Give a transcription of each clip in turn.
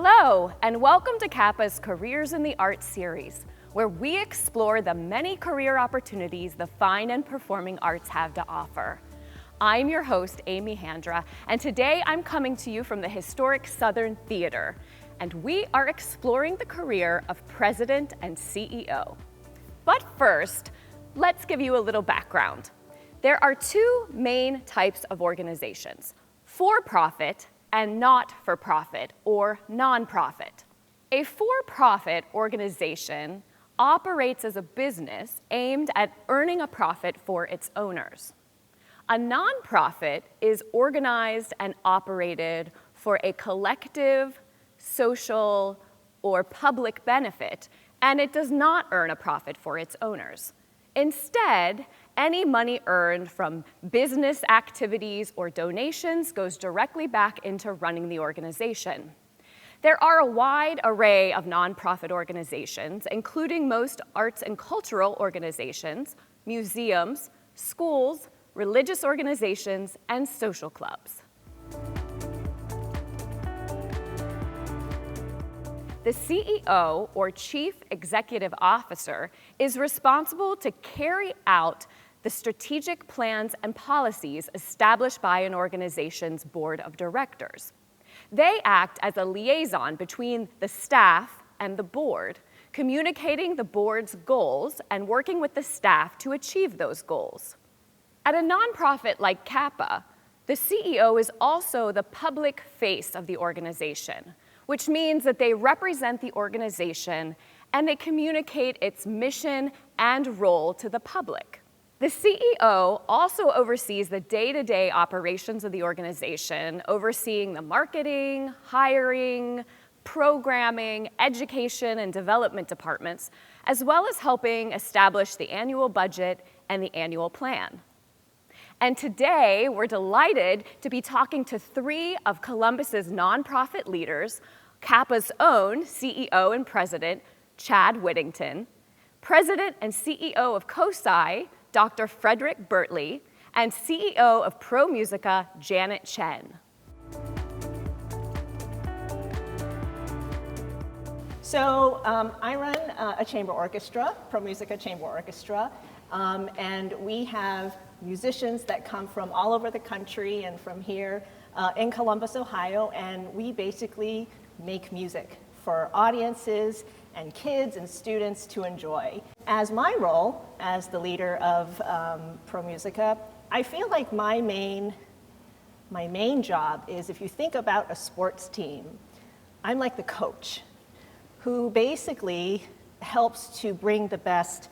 Hello, and welcome to Kappa's Careers in the Arts series, where we explore the many career opportunities the fine and performing arts have to offer. I'm your host, Amy Handra, and today I'm coming to you from the historic Southern Theater, and we are exploring the career of President and CEO. But first, let's give you a little background. There are two main types of organizations: for-profit and not-for-profit or nonprofit. A for-profit organization operates as a business aimed at earning a profit for its owners. A nonprofit is organized and operated for a collective, social, or public benefit, and it does not earn a profit for its owners. Instead, any money earned from business activities or donations goes directly back into running the organization. There are a wide array of nonprofit organizations, including most arts and cultural organizations, museums, schools, religious organizations, and social clubs. The CEO, or Chief Executive Officer, is responsible to carry out the strategic plans and policies established by an organization's board of directors. They act as a liaison between the staff and the board, communicating the board's goals and working with the staff to achieve those goals. At a nonprofit like Kappa, the CEO is also the public face of the organization, which means that they represent the organization and they communicate its mission and role to the public. The CEO also oversees the day-to-day operations of the organization, overseeing the marketing, hiring, programming, education, and development departments, as well as helping establish the annual budget and the annual plan. And today, we're delighted to be talking to three of Columbus's nonprofit leaders: Kappa's own CEO and president, Chad Whittington, president and CEO of COSI, Dr. Frederick Bertley, and CEO of ProMusica, Janet Chen. So I run a chamber orchestra, ProMusica Chamber Orchestra, and we have musicians that come from all over the country and from here in Columbus, Ohio, and we basically make music for audiences and kids and students to enjoy. As my role as the leader of ProMusica, I feel like my main job is, if you think about a sports team, I'm like the coach who basically helps to bring the best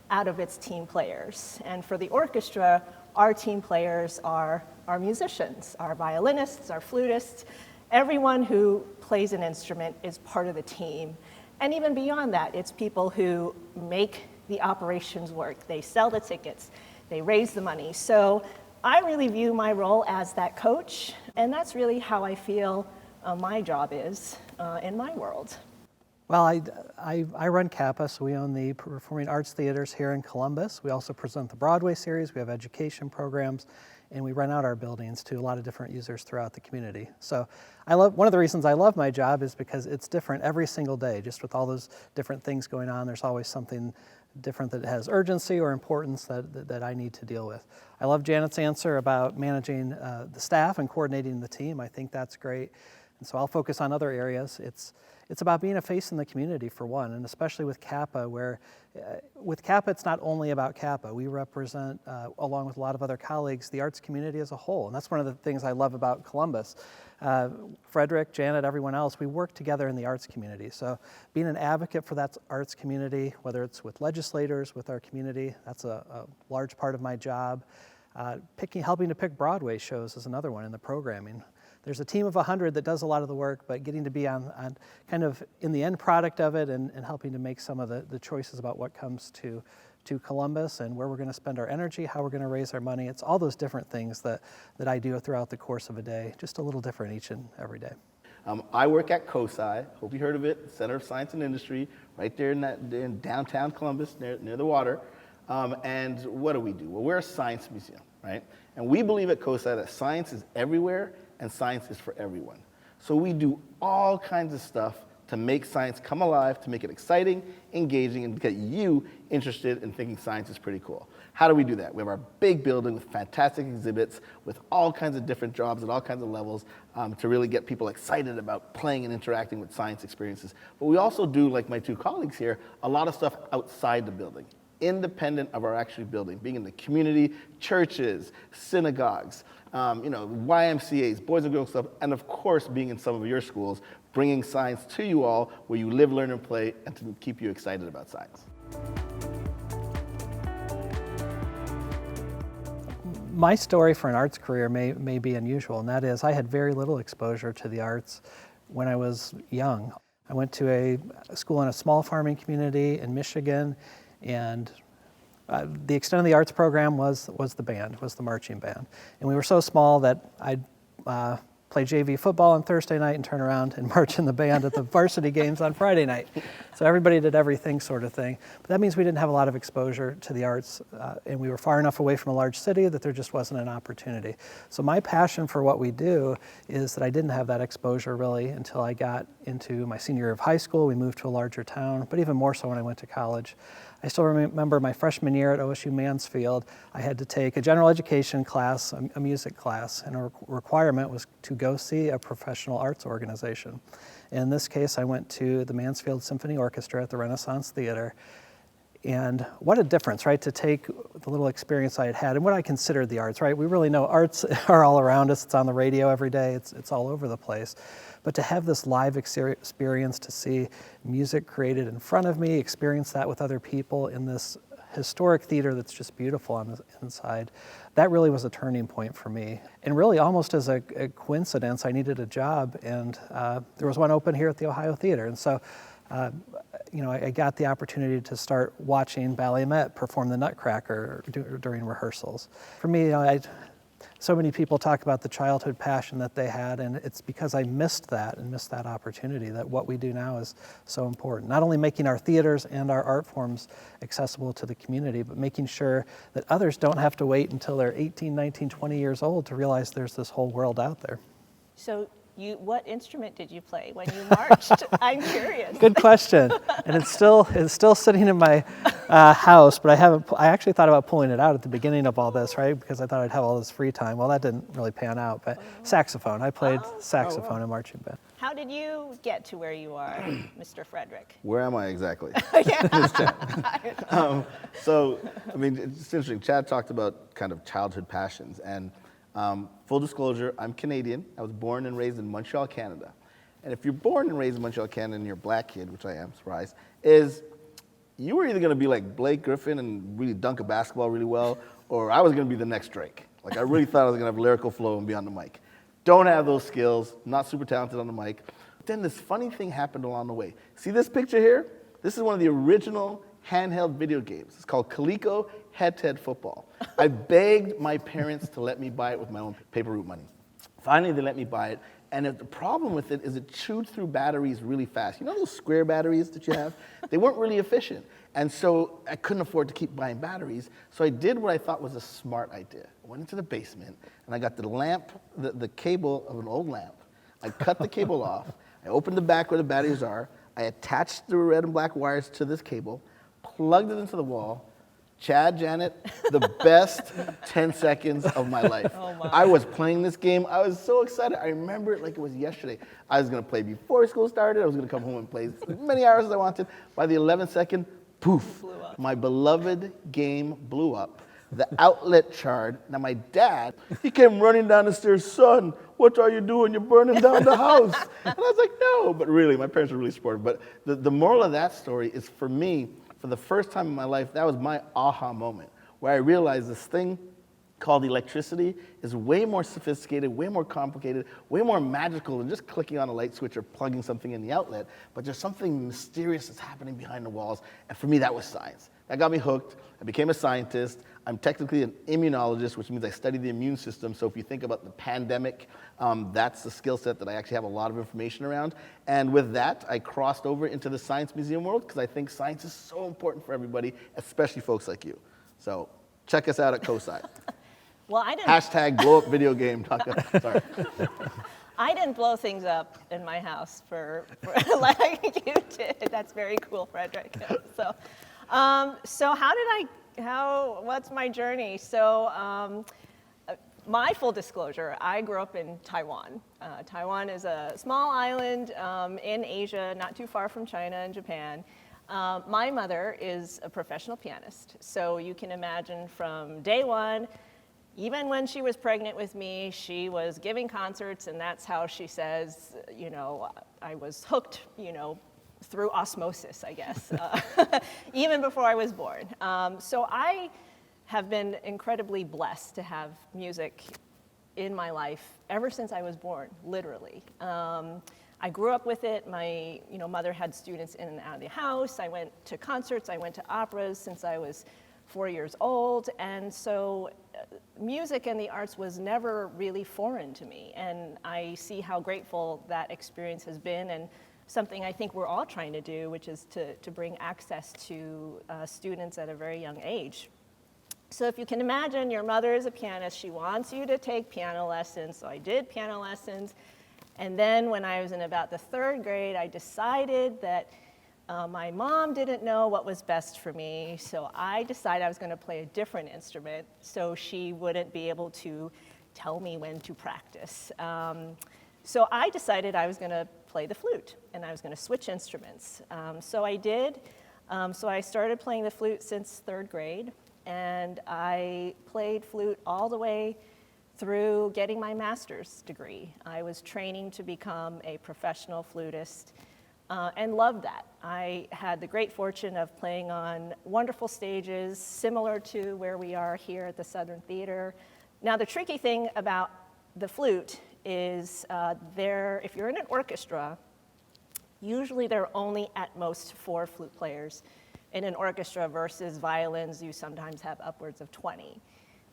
out of its team players. And for the orchestra, our team players are our musicians, our violinists, our flutists. Everyone who plays an instrument is part of the team. And even beyond that, it's people who make the operations work. They sell the tickets, they raise the money. So I really view my role as that coach, and that's really how I feel my job is in my world. Well, I run Kappa, so we own the Performing Arts Theaters here in Columbus. We also present the Broadway series, we have education programs, and we rent out our buildings to a lot of different users throughout the community. So one of the reasons I love my job is because it's different every single day. Just with all those different things going on, there's always something different that has urgency or importance that I need to deal with. I love Janet's answer about managing the staff and coordinating the team. I think that's great. And so I'll focus on other areas. It's about being a face in the community, for one, and especially with Kappa, where with Kappa, it's not only about Kappa. We represent, along with a lot of other colleagues, the arts community as a whole, and that's one of the things I love about Columbus. Frederick, Janet, everyone else, we work together in the arts community. So being an advocate for that arts community, whether it's with legislators, with our community, that's a large part of my job. Helping to pick Broadway shows is another one in the programming. There's a team of 100 that does a lot of the work, but getting to be on kind of in the end product of it and helping to make some of the choices about what comes to Columbus and where we're going to spend our energy, how we're going to raise our money. It's all those different things that I do throughout the course of a day, just a little different each and every day. I work at COSI, hope you heard of it, Center of Science and Industry, right there in downtown Columbus, near the water. And what do? Well, we're a science museum, right? And we believe at COSI that science is everywhere and science is for everyone. So we do all kinds of stuff to make science come alive, to make it exciting, engaging, and get you interested in thinking science is pretty cool. How do we do that? We have our big building with fantastic exhibits, with all kinds of different jobs at all kinds of levels to really get people excited about playing and interacting with science experiences. But we also do, like my two colleagues here, a lot of stuff outside the building, independent of our actual building, being in the community, churches, synagogues, YMCAs, Boys and Girls Club, and of course being in some of your schools, bringing science to you all where you live, learn, and play, and to keep you excited about science. My story for an arts career may be unusual, and that is I had very little exposure to the arts when I was young. I went to a school in a small farming community in Michigan, and the extent of the arts program was the marching band. And we were so small that I'd play JV football on Thursday night and turn around and march in the band at the varsity games on Friday night. So everybody did everything sort of thing. But that means we didn't have a lot of exposure to the arts, and we were far enough away from a large city that there just wasn't an opportunity. So my passion for what we do is that I didn't have that exposure really until I got into my senior year of high school. We moved to a larger town, but even more so when I went to college. I still remember my freshman year at OSU Mansfield, I had to take a general education class, a music class, and a requirement was to go see a professional arts organization. In this case, I went to the Mansfield Symphony Orchestra at the Renaissance Theater. And what a difference, right, to take the little experience I had had and what I considered the arts, right? We really know arts are all around us. It's on the radio every day. It's all over the place. But to have this live experience, to see music created in front of me, experience that with other people in this historic theater that's just beautiful on the inside, that really was a turning point for me. And really almost as a coincidence, I needed a job, and there was one open here at the Ohio Theater. And so I got the opportunity to start watching Ballet Met perform the Nutcracker during rehearsals. For me, so many people talk about the childhood passion that they had, and it's because I missed that opportunity, that what we do now is so important. Not only making our theaters and our art forms accessible to the community, but making sure that others don't have to wait until they're 18, 19, 20 years old to realize there's this whole world out there. So what instrument did you play when you marched? I'm curious. Good question. And it's still sitting in my house, but I actually thought about pulling it out at the beginning of all this, right? Because I thought I'd have all this free time. Well, that didn't really pan out, but saxophone. I played saxophone in marching band. How did you get to where you are, Mr. Frederick? Where am I exactly? So, it's interesting. Chad talked about kind of childhood passions, and full disclosure, I'm Canadian. I was born and raised in Montreal, Canada. And if you're born and raised in Montreal, Canada, and you're a black kid, which I am, surprise, you were either going to be like Blake Griffin and really dunk a basketball really well, or I was going to be the next Drake. Like, I really thought I was going to have lyrical flow and be on the mic. Don't have those skills, not super talented on the mic. But then this funny thing happened along the way. See this picture here? This is one of the original handheld video games. It's called Coleco Head-to-Head Football. I begged my parents to let me buy it with my own paper route money. Finally, they let me buy it. And the problem with it is it chewed through batteries really fast. You know those square batteries that you have? They weren't really efficient. And so I couldn't afford to keep buying batteries. So I did what I thought was a smart idea. I went into the basement, and I got the lamp, the cable of an old lamp. I cut the cable off. I opened the back where the batteries are. I attached the red and black wires to this cable, plugged it into the wall. Chad, Janet, the best 10 seconds of my life. Oh, my. I was playing this game. I was so excited. I remember it like it was yesterday. I was going to play before school started. I was going to come home and play as many hours as I wanted. By the 11th second, poof, my beloved game blew up. The outlet charred. Now, my dad, he came running down the stairs, son, what are you doing? You're burning down the house. And I was like, no. But really, my parents were really supportive. But the moral of that story is, for me, for the first time in my life, that was my aha moment, where I realized this thing called electricity is way more sophisticated, way more complicated, way more magical than just clicking on a light switch or plugging something in the outlet, but there's something mysterious that's happening behind the walls, and for me, that was science. That got me hooked. I became a scientist. I'm technically an immunologist, which means I study the immune system. So if you think about the pandemic, that's the skill set that I actually have a lot of information around. And with that, I crossed over into the science museum world because I think science is so important for everybody, especially folks like you. So check us out at COSI. Well, I didn't. Hashtag blow up video game. Sorry. I didn't blow things up in my house for like you did. That's very cool, Frederick. So what's my journey? So my full disclosure, I grew up in Taiwan. Taiwan is a small island in Asia, not too far from China and Japan. My mother is a professional pianist, so you can imagine from day one, even when she was pregnant with me, she was giving concerts, and that's how she says, you know, I was hooked, you know, through osmosis, I guess, even before I was born. So I have been incredibly blessed to have music in my life ever since I was born, literally. I grew up with it. My mother had students in and out of the house. I went to concerts. I went to operas since I was 4 years old. And so music and the arts was never really foreign to me. And I see how grateful that experience has been, and something I think we're all trying to do, which is to bring access to students at a very young age. So if you can imagine, your mother is a pianist. She wants you to take piano lessons. So I did piano lessons. And then when I was in about the 3rd grade, I decided that my mom didn't know what was best for me. So I decided I was going to play a different instrument so she wouldn't be able to tell me when to practice. So I decided I was going to play the flute, and I was going to switch instruments. So I did. So I started playing the flute since 3rd grade. And I played flute all the way through getting my master's degree. I was training to become a professional flutist and loved that. I had the great fortune of playing on wonderful stages similar to where we are here at the Southern Theater. Now, the tricky thing about the flute is if you're in an orchestra, usually there are only at most 4 flute players in an orchestra versus violins, you sometimes have upwards of 20.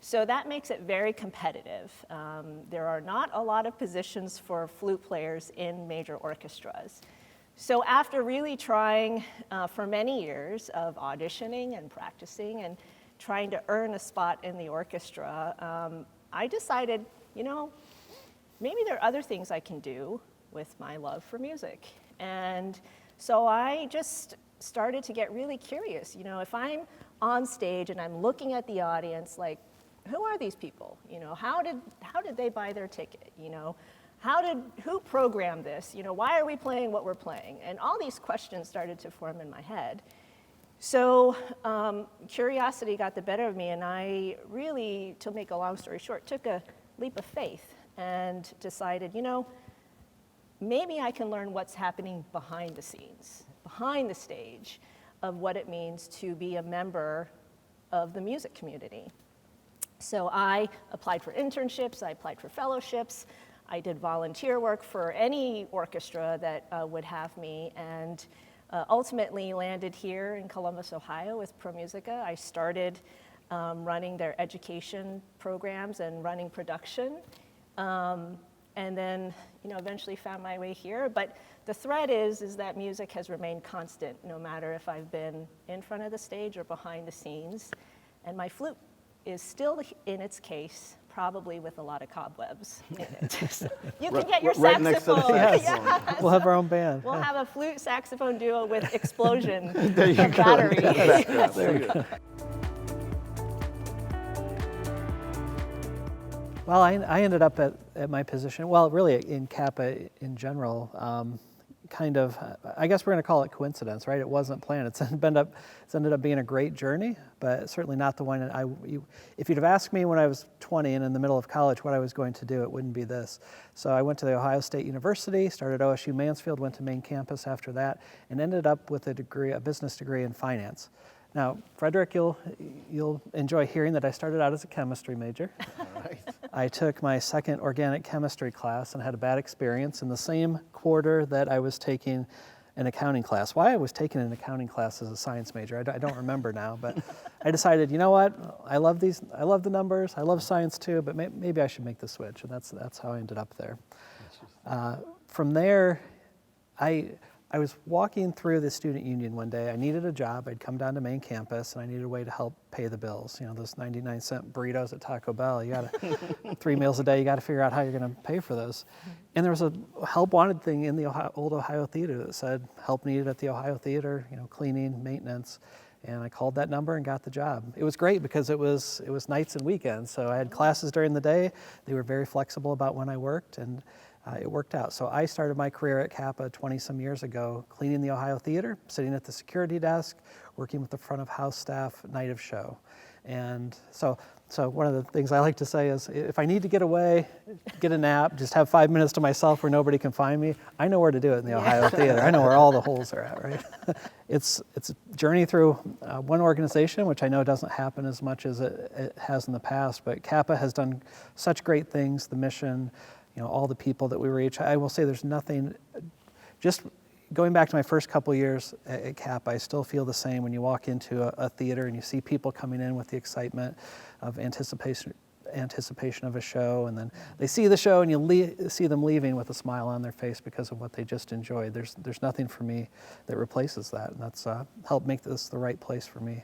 So that makes it very competitive. There are not a lot of positions for flute players in major orchestras. So after really trying for many years of auditioning and practicing and trying to earn a spot in the orchestra, I decided, maybe there are other things I can do with my love for music. And so I just started to get really curious. If I'm on stage and I'm looking at the audience, like, who are these people? How did they buy their ticket? Who programmed this? Why are we playing what we're playing? And all these questions started to form in my head. So curiosity got the better of me, and I really, to make a long story short, took a leap of faith and decided, maybe I can learn what's happening behind the scenes, behind the stage, of what it means to be a member of the music community. So I applied for internships, I applied for fellowships, I did volunteer work for any orchestra that would have me, and ultimately landed here in Columbus, Ohio with ProMusica. I started running their education programs and running production. And then, eventually found my way here. But the thread is that music has remained constant, no matter if I've been in front of the stage or behind the scenes. And my flute is still in its case, probably with a lot of cobwebs in it. So you can get your right next to the saxophone. saxophone. Yeah. We'll have our own band. We'll have a flute saxophone duo with explosion There you of go. battery. There you go. Well, I ended up at my position, well, really in Kappa in general, I guess we're going to call it coincidence, right? It wasn't planned. It's ended up being a great journey, but certainly not the one if you'd have asked me when I was 20 and in the middle of college what I was going to do, it wouldn't be this. So I went to the Ohio State University, started OSU Mansfield, went to main campus after that, and ended up with a business degree in finance. Now, Frederick, you'll enjoy hearing that I started out as a chemistry major. All right. I took my second organic chemistry class and had a bad experience in the same quarter that I was taking an accounting class. Why I was taking an accounting class as a science major, I don't remember now, but I decided, you know what, I love the numbers, I love science too, but maybe I should make the switch, and that's how I ended up there. From there, I was walking through the student union one day. I needed a job. I'd come down to main campus, and I needed a way to help pay the bills. You know, those 99-cent burritos at Taco Bell, you got to 3 meals a day, you got to figure out how you're going to pay for those. And there was a help wanted thing in the old Ohio Theater that said help needed at the Ohio Theater, you know, cleaning, maintenance. And I called that number and got the job. It was great because it was nights and weekends. So I had classes during the day. They were very flexible about when I worked, and it worked out. So I started my career at Kappa 20-some years ago, cleaning the Ohio Theater, sitting at the security desk, working with the front of house staff, night of show. And so one of the things I like to say is, if I need to get away, get a nap, just have 5 minutes to myself where nobody can find me, I know where to do it in the Ohio Theater. I know where all the holes are at, right? It's a journey through one organization, which I know doesn't happen as much as it has in the past, but Kappa has done such great things, the mission, you know, all the people that we reach. I will say there's nothing, just going back to my first couple years at Kappa, I still feel the same when you walk into a theater and you see people coming in with the excitement of anticipation of a show, and then they see the show and you see them leaving with a smile on their face because of what they just enjoyed. There's nothing for me that replaces that, and that's helped make this the right place for me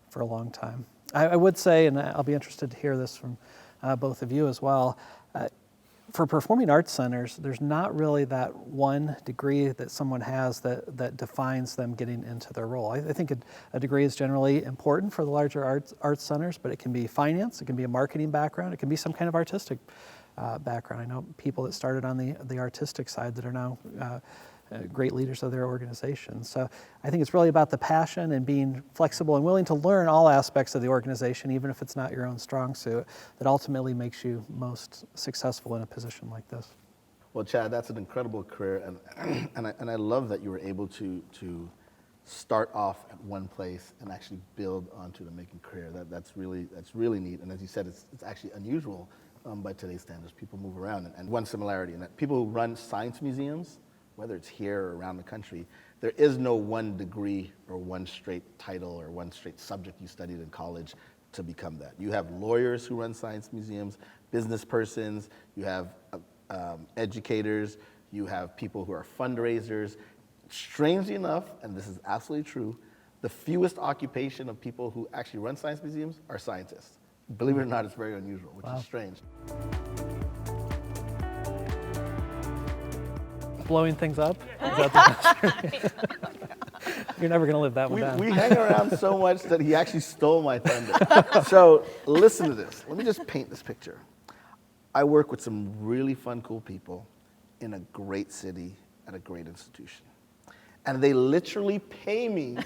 for a long time. I would say, and I'll be interested to hear this from both of you as well, for performing arts centers, there's not really that one degree that someone has that defines them getting into their role. I think a degree is generally important for the larger arts centers, but it can be finance, it can be a marketing background, it can be some kind of artistic background. I know people that started on the artistic side that are now great leaders of their organizations. So I think it's really about the passion and being flexible and willing to learn all aspects of the organization, even if it's not your own strong suit, that ultimately makes you most successful in a position like this. Well, Chad, that's an incredible career, and I love that you were able to start off at one place and actually build onto the making career. That's really neat. And as you said, it's actually unusual by today's standards. People move around, and one similarity in that people who run science museums, whether it's here or around the country, there is no one degree or one straight title or one straight subject you studied in college to become that. You have lawyers who run science museums, business persons, you have educators, you have people who are fundraisers. Strangely enough, and this is absolutely true, the fewest occupation of people who actually run science museums are scientists. Believe it or not, it's very unusual, which is strange. Blowing things up? Is that You're never going to live that one down. We hang around so much that he actually stole my thunder. So listen to this. Let me just paint this picture. I work with some really fun, cool people in a great city at a great institution. And they literally pay me,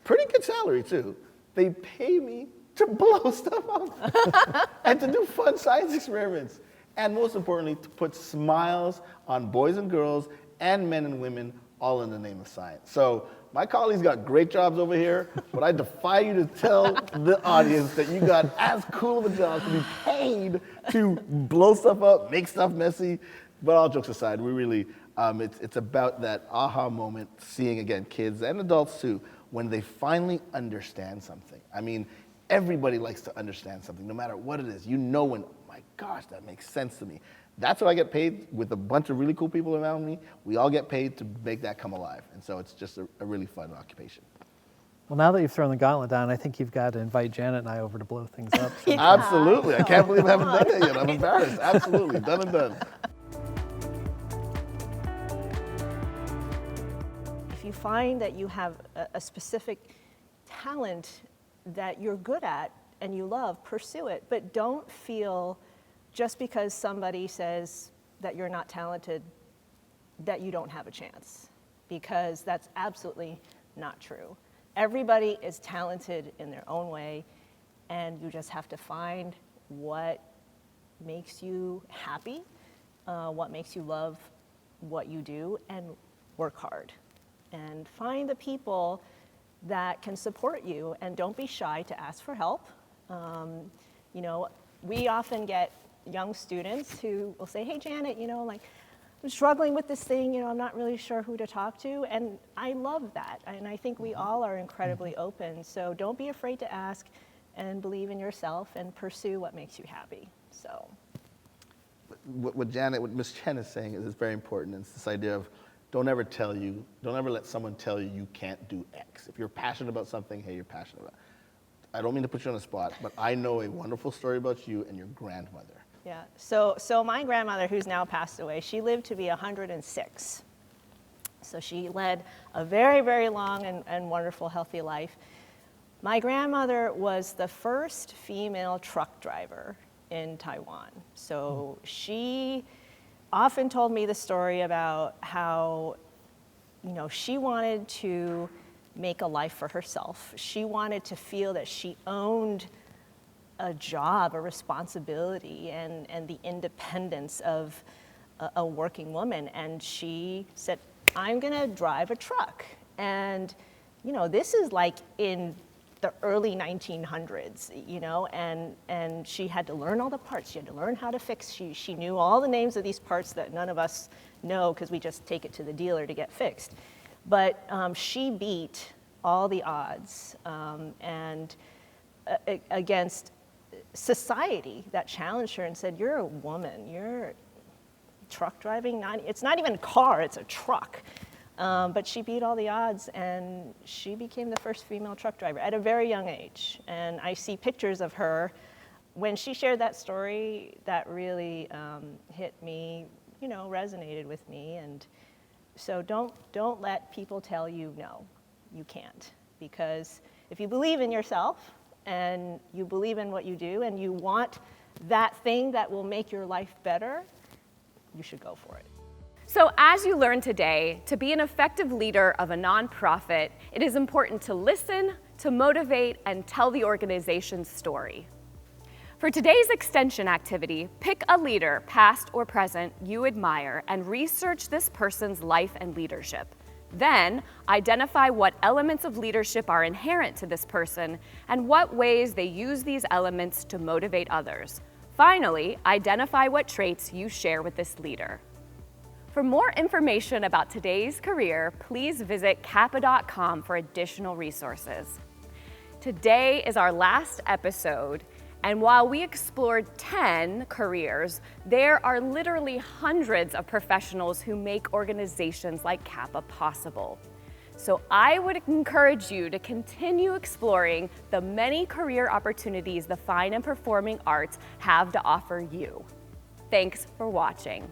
pretty good salary too, they pay me to blow stuff up and to do fun science experiments. And most importantly, to put smiles on boys and girls and men and women, all in the name of science. So my colleagues got great jobs over here, but I defy you to tell the audience that you got as cool of a job to be paid to blow stuff up, make stuff messy. But all jokes aside, we really, it's about that aha moment, seeing, again, kids and adults too, when they finally understand something. I mean, everybody likes to understand something, no matter what it is. You know when, my gosh, that makes sense to me. That's what I get paid with a bunch of really cool people around me. We all get paid to make that come alive. And so it's just a really fun occupation. Well, now that you've thrown the gauntlet down, I think you've got to invite Janet and I over to blow things up. So. Absolutely. I can't believe I haven't done it yet. I'm embarrassed. Absolutely. Done and done. If you find that you have a specific talent that you're good at and you love, pursue it. But don't feel just because somebody says that you're not talented that you don't have a chance, because that's absolutely not true. Everybody is talented in their own way, and you just have to find what makes you happy, what makes you love what you do, and work hard. And find the people that can support you, and don't be shy to ask for help. You know, we often get young students who will say, hey, Janet, you know, like, I'm struggling with this thing, you know, I'm not really sure who to talk to. And I love that. And I think we all are incredibly open. So don't be afraid to ask, and believe in yourself and pursue what makes you happy. So. What Miss Chen is saying is very important. It's this idea of don't ever let someone tell you you can't do X. If you're passionate about something, hey, you're passionate about it. I don't mean to put you on the spot, but I know a wonderful story about you and your grandmother. Yeah, so my grandmother, who's now passed away, she lived to be 106. So she led a very, very long and wonderful, healthy life. My grandmother was the first female truck driver in Taiwan. So she often told me the story about how, she wanted to make a life for herself. She wanted to feel that she owned a job, a responsibility, and the independence of a working woman. And she said, I'm gonna drive a truck. And, this is like in the early 1900s, and she had to learn all the parts. She had to learn how to fix. She knew all the names of these parts that none of us know because we just take it to the dealer to get fixed. But she beat all the odds and against society that challenged her and said, you're a woman, you're truck driving, it's not even a car, it's a truck. But she beat all the odds, and she became the first female truck driver at a very young age. And I see pictures of her. When she shared that story, that really hit me, resonated with me. And so don't let people tell you no, you can't. Because if you believe in yourself and you believe in what you do and you want that thing that will make your life better, you should go for it. So as you learned today, to be an effective leader of a nonprofit, it is important to listen, to motivate, and tell the organization's story. For today's extension activity, pick a leader, past or present, you admire, and research this person's life and leadership. Then, identify what elements of leadership are inherent to this person and what ways they use these elements to motivate others. Finally, identify what traits you share with this leader. For more information about today's career, please visit CAPA.com for additional resources. Today is our last episode, and while we explored 10 careers, there are literally hundreds of professionals who make organizations like CAPA possible. So I would encourage you to continue exploring the many career opportunities the fine and performing arts have to offer you. Thanks for watching.